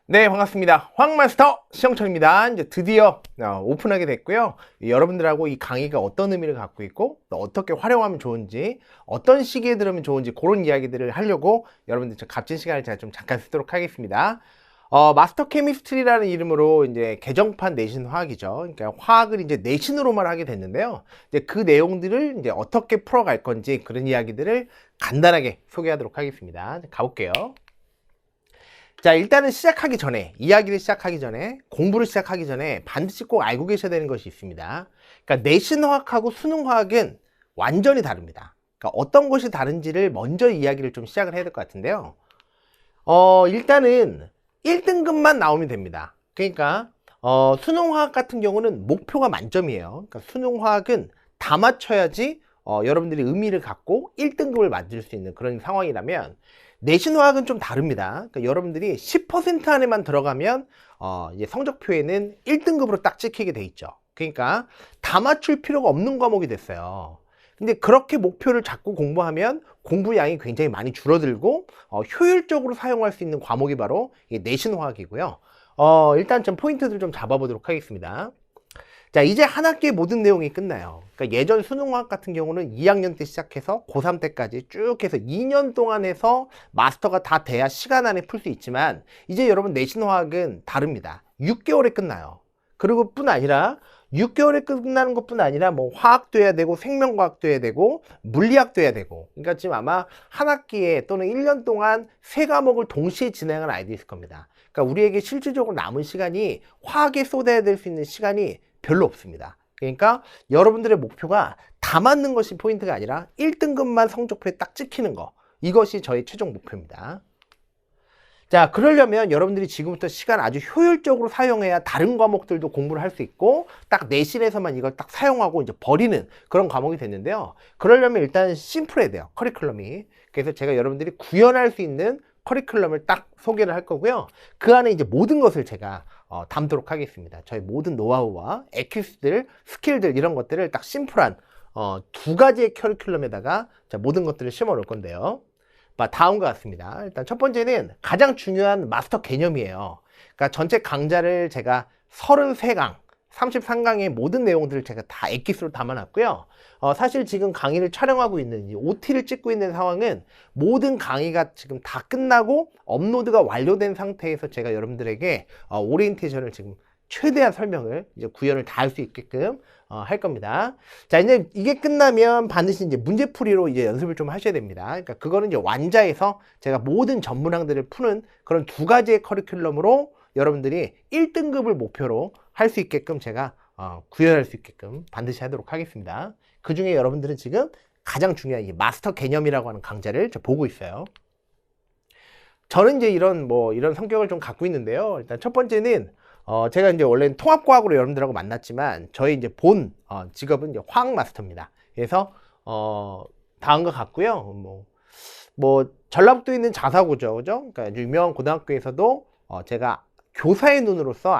네, 반갑습니다. 황마스터 시영철입니다. 이제 드디어 오픈하게 됐고요. 여러분들하고 이 강의가 어떤 의미를 갖고 있고 또 어떻게 활용하면 좋은지, 어떤 시기에 들으면 좋은지 그런 이야기들을 하려고 여러분들 좀 값진 시간을 제가 좀 잠깐 쓰도록 하겠습니다. 마스터 케미스트리라는 이름으로 이제 개정판 내신 화학이죠. 그러니까 화학을 이제 내신으로만 하게 됐는데요. 이제 그 내용들을 이제 어떻게 풀어갈 건지 그런 이야기들을 간단하게 소개하도록 하겠습니다. 가볼게요. 자, 일단은 이야기를 시작하기 전에, 공부를 시작하기 전에 반드시 꼭 알고 계셔야 되는 것이 있습니다. 그러니까 내신화학하고 수능화학은 완전히 다릅니다. 그러니까 어떤 것이 다른지를 먼저 이야기를 좀 시작을 해야 될 것 같은데요. 일단은 1등급만 나오면 됩니다. 그러니까 수능화학 같은 경우는 목표가 만점이에요. 그러니까 수능화학은 다 맞춰야지 여러분들이 의미를 갖고 1등급을 만들 수 있는 그런 상황이라면, 내신화학은 좀 다릅니다. 그러니까 여러분들이 10% 안에만 들어가면 이제 성적표에는 1등급으로 딱 찍히게 돼 있죠. 그러니까 다 맞출 필요가 없는 과목이 됐어요. 근데 그렇게 목표를 잡고 공부하면 공부 양이 굉장히 많이 줄어들고 효율적으로 사용할 수 있는 과목이 바로 내신화학이고요. 일단 좀 포인트들 좀 잡아보도록 하겠습니다. 자, 이제 한 학기의 모든 내용이 끝나요. 그러니까 예전 수능화학 같은 경우는 2학년 때 시작해서 고3 때까지 쭉 해서 2년 동안 해서 마스터가 다 돼야 시간 안에 풀 수 있지만, 이제 여러분 내신화학은 다릅니다. 6개월에 끝나요. 그리고 뿐 아니라 6개월에 끝나는 것뿐 아니라 뭐 화학도 해야 되고 생명과학도 해야 되고 물리학도 해야 되고, 그러니까 지금 아마 한 학기에 또는 1년 동안 3과목을 동시에 진행하는 아이들이 있을 겁니다. 그러니까 우리에게 실질적으로 남은 시간이, 화학에 쏟아야 될 수 있는 시간이 별로 없습니다. 그러니까 여러분들의 목표가 다 맞는 것이 포인트가 아니라 1등급만 성적표에 딱 찍히는 거, 이것이 저의 최종 목표입니다. 자, 그러려면 여러분들이 지금부터 시간 아주 효율적으로 사용해야 다른 과목들도 공부를 할 수 있고 딱 내신에서만 이걸 딱 사용하고 이제 버리는 그런 과목이 됐는데요. 그러려면 일단 심플해야 돼요, 커리큘럼이. 그래서 제가 여러분들이 구현할 수 있는 커리큘럼을 딱 소개를 할 거고요. 그 안에 이제 모든 것을 제가 담도록 하겠습니다. 저희 모든 노하우와 에큐스들, 스킬들, 이런 것들을 딱 심플한 2가지의 커리큘럼에다가 모든 것들을 심어 놓을 건데요. 다음과 같습니다. 일단 첫 번째는 가장 중요한 마스터 개념이에요. 그러니까 전체 강좌를 제가 33강, 33강의 모든 내용들을 제가 다 엑기스로 담아놨고요. 사실 지금 강의를 촬영하고 있는, OT를 찍고 있는 상황은 모든 강의가 지금 다 끝나고 업로드가 완료된 상태에서 제가 여러분들에게 오리엔테이션을 지금 최대한 설명을, 이제 구현을 다 할 수 있게끔 할 겁니다. 자, 이제 이게 끝나면 반드시 이제 문제풀이로 이제 연습을 좀 하셔야 됩니다. 그러니까 그거는 이제 완자에서 제가 모든 전문항들을 푸는 그런 2가지의 커리큘럼으로 여러분들이 1등급을 목표로 할 수 있게끔 제가 구현할 수 있게끔 반드시 하도록 하겠습니다. 그 중에 여러분들은 지금 가장 중요한 이 마스터 개념이라고 하는 강좌를 보고 있어요. 저는 이제 이런 성격을 좀 갖고 있는데요. 일단 첫 번째는 제가 이제 원래는 통합과학으로 여러분들하고 만났지만 저희 이제 본 직업은 이제 화학 마스터입니다. 그래서 다음과 같고요. 전라북도에 있는 자사고죠, 그죠? 그러니까 유명한 고등학교에서도 제가 교사의 눈으로서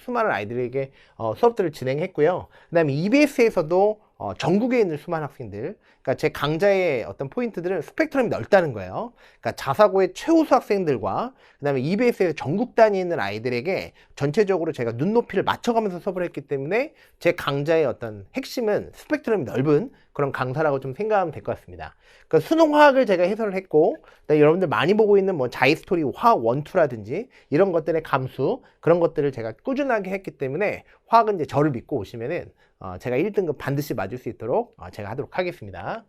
수많은 아이들에게 수업들을 진행했고요. 그 다음에 EBS에서도 전국에 있는 수많은 학생들, 그러니까 제 강좌의 어떤 포인트들은 스펙트럼이 넓다는 거예요. 그러니까 자사고의 최우수 학생들과 그 다음에 EBS에서 전국 단위에 있는 아이들에게 전체적으로 제가 눈높이를 맞춰가면서 수업을 했기 때문에 제 강좌의 어떤 핵심은 스펙트럼이 넓은 그런 강사라고 좀 생각하면 될 것 같습니다. 그러니까 수능화학을 제가 해설을 했고, 여러분들 많이 보고 있는 자이스토리 화학 1, 2라든지 이런 것들의 감수, 그런 것들을 제가 꾸준하게 했기 때문에 화학은 이제 저를 믿고 오시면은 제가 1등급 반드시 맞을 수 있도록 제가 하도록 하겠습니다.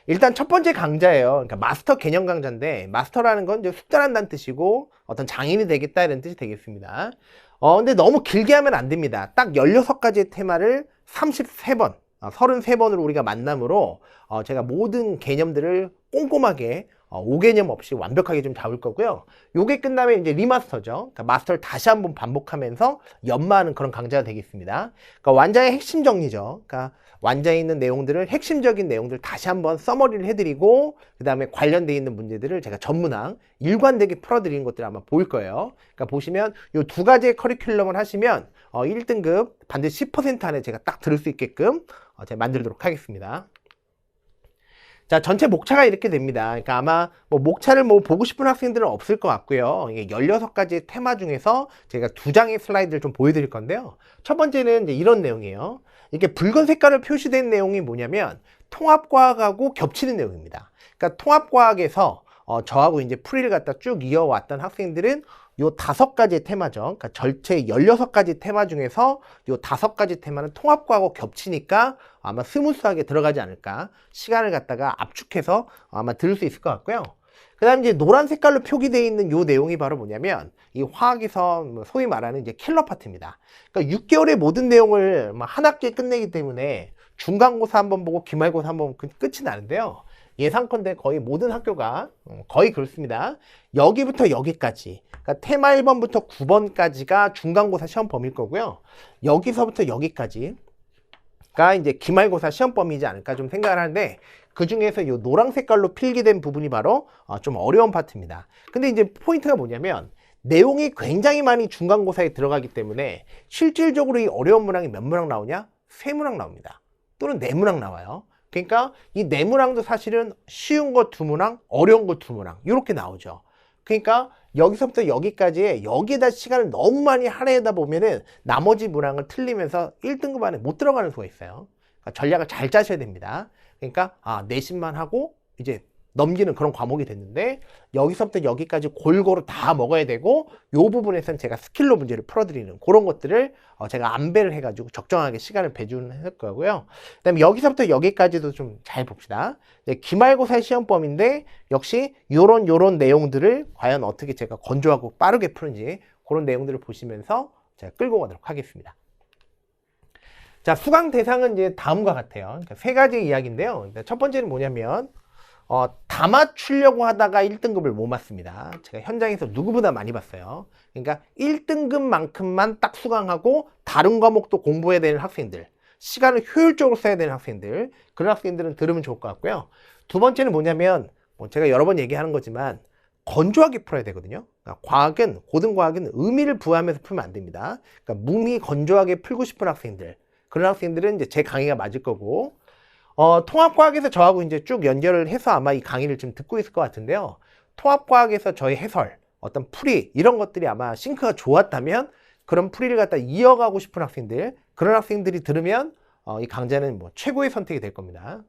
일단 첫 번째 강좌예요. 그러니까 마스터 개념 강좌인데, 마스터라는 건 이제 숙달한다는 뜻이고 어떤 장인이 되겠다 이런 뜻이 되겠습니다. 근데 너무 길게 하면 안 됩니다. 딱 16가지의 테마를 33번, 33번으로 우리가 만남으로 제가 모든 개념들을 꼼꼼하게 5개념 없이 완벽하게 좀 잡을 거고요. 요게 끝나면 이제 리마스터죠. 그러니까 마스터를 다시 한번 반복하면서 연마하는 그런 강좌가 되겠습니다. 그러니까 완자의 핵심 정리죠. 그러니까 완자에 있는 내용들을, 핵심적인 내용들 다시 한번 서머리를 해드리고, 그 다음에 관련되어 있는 문제들을 제가 전문항 일관되게 풀어드리는 것들 아마 보일 거예요. 그러니까 보시면 요 2가지의 커리큘럼을 하시면 1등급 반드시 10% 안에 제가 딱 들을 수 있게끔 제가 만들도록 하겠습니다. 자, 전체 목차가 이렇게 됩니다. 그러니까 아마 뭐 목차를 뭐 보고 싶은 학생들은 없을 것 같고요. 이게 16가지 테마 중에서 제가 2장의 슬라이드를 좀 보여드릴 건데요. 첫 번째는 이제 이런 내용이에요. 이렇게 붉은 색깔로 표시된 내용이 뭐냐면 통합과학하고 겹치는 내용입니다. 그러니까 통합과학에서 저하고 이제 풀이를 갖다 쭉 이어왔던 학생들은 요 5가지 테마죠. 그러니까 전체 16가지 테마 중에서 요 5가지 테마는 통합과하고 겹치니까 아마 스무스하게 들어가지 않을까. 시간을 갖다가 압축해서 아마 들을 수 있을 것 같고요. 그 다음 이제 노란 색깔로 표기되어 있는 요 내용이 바로 뭐냐면 이 화학에서 소위 말하는 이제 킬러 파트입니다. 그러니까 6개월의 모든 내용을 한 학기에 끝내기 때문에 중간고사 한번 보고 기말고사 한번 끝이 나는데요. 예상컨대 거의 모든 학교가 거의 그렇습니다. 여기부터 여기까지, 그러니까 테마 1번부터 9번까지가 중간고사 시험 범위일 거고요. 여기서부터 여기까지가 이제 기말고사 시험 범위이지 않을까 좀 생각을 하는데, 그 중에서 이 노랑 색깔로 필기된 부분이 바로 좀 어려운 파트입니다. 근데 이제 포인트가 뭐냐면 내용이 굉장히 많이 중간고사에 들어가기 때문에 실질적으로 이 어려운 문항이 몇 문항 나오냐? 3문항 나옵니다. 또는 4문항 나와요. 그러니까 이 4문항도 사실은 쉬운 거 2문항, 어려운 거 2문항 이렇게 나오죠. 그러니까 여기서부터 여기까지에 여기에다 시간을 너무 많이 할애하다 보면은 나머지 문항을 틀리면서 1등급 안에 못 들어가는 수가 있어요. 그러니까 전략을 잘 짜셔야 됩니다. 그러니까 내신만 하고 이제 넘기는 그런 과목이 됐는데, 여기서부터 여기까지 골고루 다 먹어야 되고, 요 부분에서는 제가 스킬로 문제를 풀어드리는 그런 것들을 제가 안배를 해가지고 적정하게 시간을 배분할 거고요. 그 다음에 여기서부터 여기까지도 좀 잘 봅시다. 기말고사 시험범인데 역시 요런 내용들을 과연 어떻게 제가 건조하고 빠르게 푸는지 그런 내용들을 보시면서 제가 끌고 가도록 하겠습니다. 자, 수강 대상은 이제 다음과 같아요. 그러니까 3가지 이야기인데요. 첫 번째는 뭐냐면 다 맞추려고 하다가 1등급을 못 맞습니다. 제가 현장에서 누구보다 많이 봤어요. 그러니까 1등급만큼만 딱 수강하고 다른 과목도 공부해야 되는 학생들, 시간을 효율적으로 써야 되는 학생들, 그런 학생들은 들으면 좋을 것 같고요. 두 번째는 뭐냐면 제가 여러 번 얘기하는 거지만 건조하게 풀어야 되거든요. 그러니까 과학은, 고등과학은 의미를 부여하면서 풀면 안 됩니다. 그러니까 무미 건조하게 풀고 싶은 학생들, 그런 학생들은 이제 제 강의가 맞을 거고, 통합과학에서 저하고 이제 쭉 연결을 해서 아마 이 강의를 좀 듣고 있을 것 같은데요. 통합과학에서 저희 해설, 어떤 풀이, 이런 것들이 아마 싱크가 좋았다면 그런 풀이를 갖다 이어가고 싶은 학생들, 그런 학생들이 들으면 이 강좌는 뭐 최고의 선택이 될 겁니다.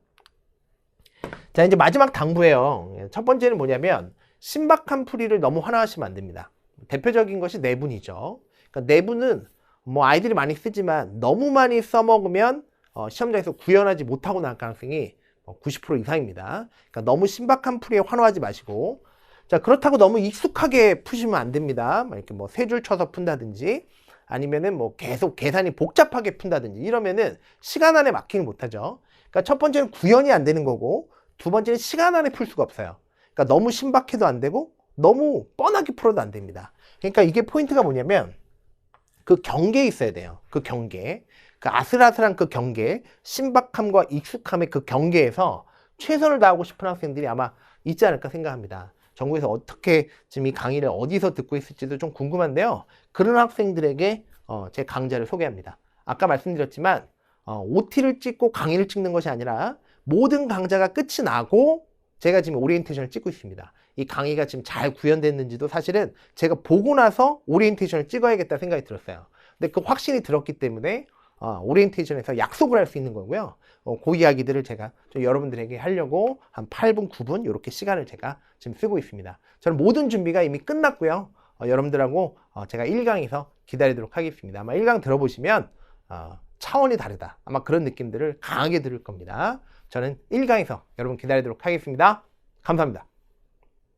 자, 이제 마지막 당부예요. 첫 번째는 뭐냐면 신박한 풀이를 너무 환호하시면 안 됩니다. 대표적인 것이 내분이죠. 그러니까 내분은 뭐 아이들이 많이 쓰지만 너무 많이 써먹으면 시험장에서 구현하지 못하고 나올 가능성이 90% 이상입니다. 그러니까 너무 신박한 풀이에 환호하지 마시고, 자, 그렇다고 너무 익숙하게 푸시면 안 됩니다. 이렇게 뭐 3줄 쳐서 푼다든지 아니면은 뭐 계속 계산이 복잡하게 푼다든지 이러면은 시간 안에 막히는 못하죠. 그러니까 첫 번째는 구현이 안 되는 거고, 두 번째는 시간 안에 풀 수가 없어요. 그러니까 너무 신박해도 안 되고 너무 뻔하게 풀어도 안 됩니다. 그러니까 이게 포인트가 뭐냐면 그 경계에 있어야 돼요. 그 경계. 그 아슬아슬한 그 경계, 신박함과 익숙함의 그 경계에서 최선을 다하고 싶은 학생들이 아마 있지 않을까 생각합니다. 전국에서 어떻게 지금 이 강의를 어디서 듣고 있을지도 좀 궁금한데요. 그런 학생들에게 제 강좌를 소개합니다. 아까 말씀드렸지만 OT를 찍고 강의를 찍는 것이 아니라 모든 강좌가 끝이 나고 제가 지금 오리엔테이션을 찍고 있습니다. 이 강의가 지금 잘 구현됐는지도 사실은 제가 보고 나서 오리엔테이션을 찍어야겠다 생각이 들었어요. 근데 그 확신이 들었기 때문에 오리엔테이션에서 약속을 할 수 있는 거고요. 그 이야기들을 제가 좀 여러분들에게 하려고 한 8분, 9분 이렇게 시간을 제가 지금 쓰고 있습니다. 저는 모든 준비가 이미 끝났고요. 여러분들하고 제가 1강에서 기다리도록 하겠습니다. 아마 1강 들어보시면 차원이 다르다. 아마 그런 느낌들을 강하게 들을 겁니다. 저는 1강에서 여러분 기다리도록 하겠습니다. 감사합니다.